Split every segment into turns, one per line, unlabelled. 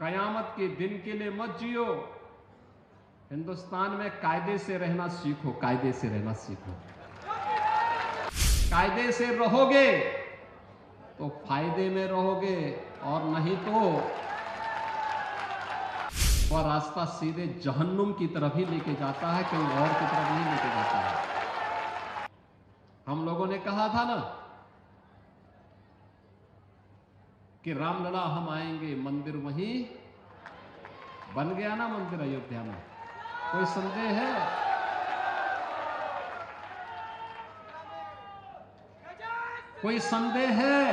कयामत के दिन के लिए मत जियो। हिंदुस्तान में कायदे से रहना सीखो, कायदे से रहना सीखो। कायदे से रहोगे तो फायदे में रहोगे, और नहीं तो वह रास्ता सीधे जहन्नुम की तरफ ही लेके जाता है, कहीं और की तरफ नहीं लेके जाता है। हम लोगों ने कहा था ना कि रामलला हम आएंगे, मंदिर वहीं बन गया ना, मंदिर अयोध्या में। कोई संदेह है? कोई संदेह है?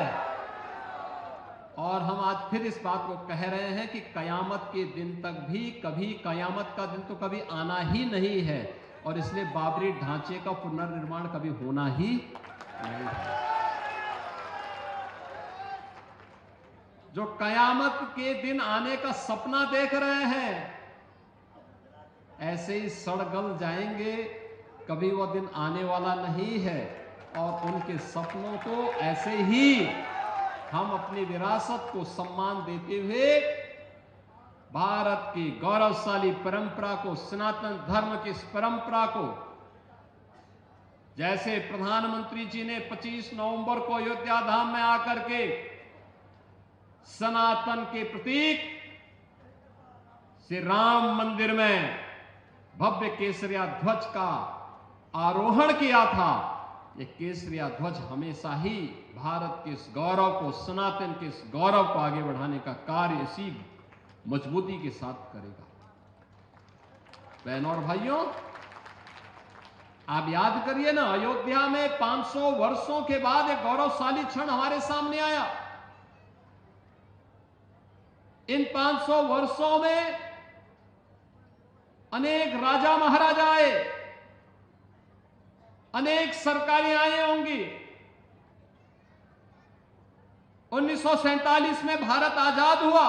और हम आज फिर इस बात को कह रहे हैं कि कयामत के दिन तक भी कभी, कयामत का दिन तो कभी आना ही नहीं है, और इसलिए बाबरी ढांचे का पुनर्निर्माण कभी होना ही नहीं है। जो कयामत के दिन आने का सपना देख रहे हैं, ऐसे ही सड़ गल जाएंगे, कभी वह दिन आने वाला नहीं है। और उनके सपनों को ऐसे ही हम अपनी विरासत को सम्मान देते हुए, भारत की गौरवशाली परंपरा को, सनातन धर्म की इस परंपरा को, जैसे प्रधानमंत्री जी ने 25 नवंबर को अयोध्या धाम में आकर के सनातन के प्रतीक श्री राम मंदिर में भव्य केसरिया ध्वज का आरोहण किया था, ये केसरिया ध्वज हमेशा ही भारत के इस गौरव को, सनातन के इस गौरव को आगे बढ़ाने का कार्य इसी मजबूती के साथ करेगा। बहनों और भाइयों, आप याद करिए ना, अयोध्या में 500 वर्षों के बाद एक गौरवशाली क्षण हमारे सामने आया। इन 500 वर्षों में अनेक राजा महाराजा आए, अनेक सरकारें आई होंगी। 1947 में भारत आजाद हुआ,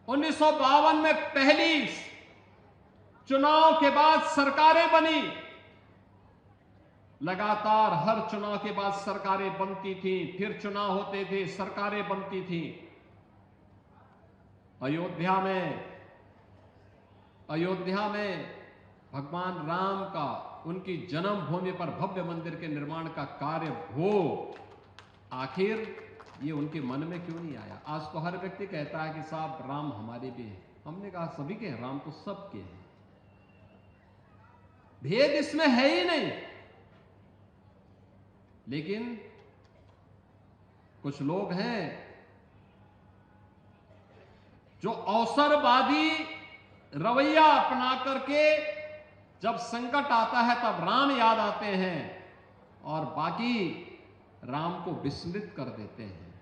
1952 में पहली चुनाव के बाद सरकारें बनी, लगातार हर चुनाव के बाद सरकारें बनती थी, फिर चुनाव होते थे, सरकारें बनती थी। अयोध्या में भगवान राम का, उनकी जन्मभूमि पर भव्य मंदिर के निर्माण का कार्य हो, आखिर ये उनके मन में क्यों नहीं आया? आज तो हर व्यक्ति कहता है कि साहब राम हमारे भी हैं। हमने कहा सभी के हैं, राम तो सबके हैं, भेद इसमें है ही नहीं। लेकिन कुछ लोग हैं जो अवसरवादी रवैया अपना करके जब संकट आता है तब राम याद आते हैं, और बाकी राम को विस्मृत कर देते हैं,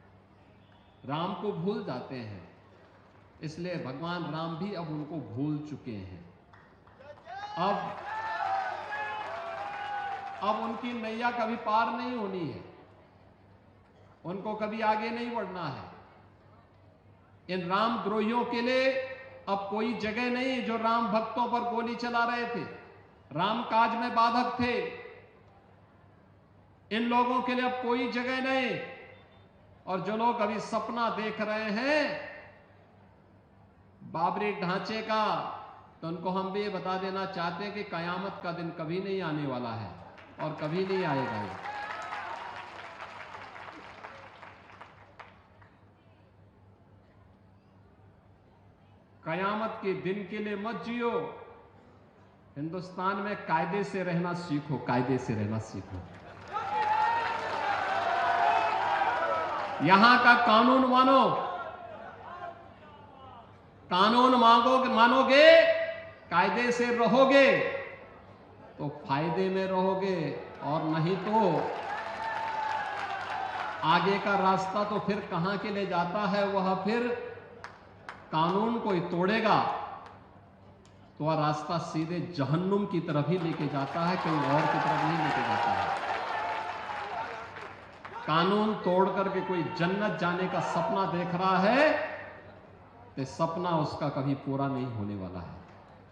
राम को भूल जाते हैं। इसलिए भगवान राम भी अब उनको भूल चुके हैं। अब उनकी नैया कभी पार नहीं होनी है, उनको कभी आगे नहीं बढ़ना है। इन रामद्रोहियों के लिए अब कोई जगह नहीं, जो राम भक्तों पर गोली चला रहे थे, राम काज में बाधक थे, इन लोगों के लिए अब कोई जगह नहीं। और जो लोग अभी सपना देख रहे हैं बाबरी ढांचे का, तो उनको हम भी ये बता देना चाहते हैं कि कयामत का दिन कभी नहीं आने वाला है, और कभी नहीं आएगा। कयामत के दिन के लिए मत जियो। हिंदुस्तान में कायदे से रहना सीखो, कायदे से रहना सीखो। यहां का कानून मानो, कानून मानोगे, कायदे से रहोगे तो फायदे में रहोगे, और नहीं तो आगे का रास्ता तो फिर कहां के लिए जाता है, वह फिर कानून कोई तोड़ेगा तो वह रास्ता सीधे जहन्नुम की तरफ ही लेके जाता है, कहीं और की तरफ नहीं लेके जाता है। कानून तोड़ करके कोई जन्नत जाने का सपना देख रहा है, तो सपना उसका कभी पूरा नहीं होने वाला है।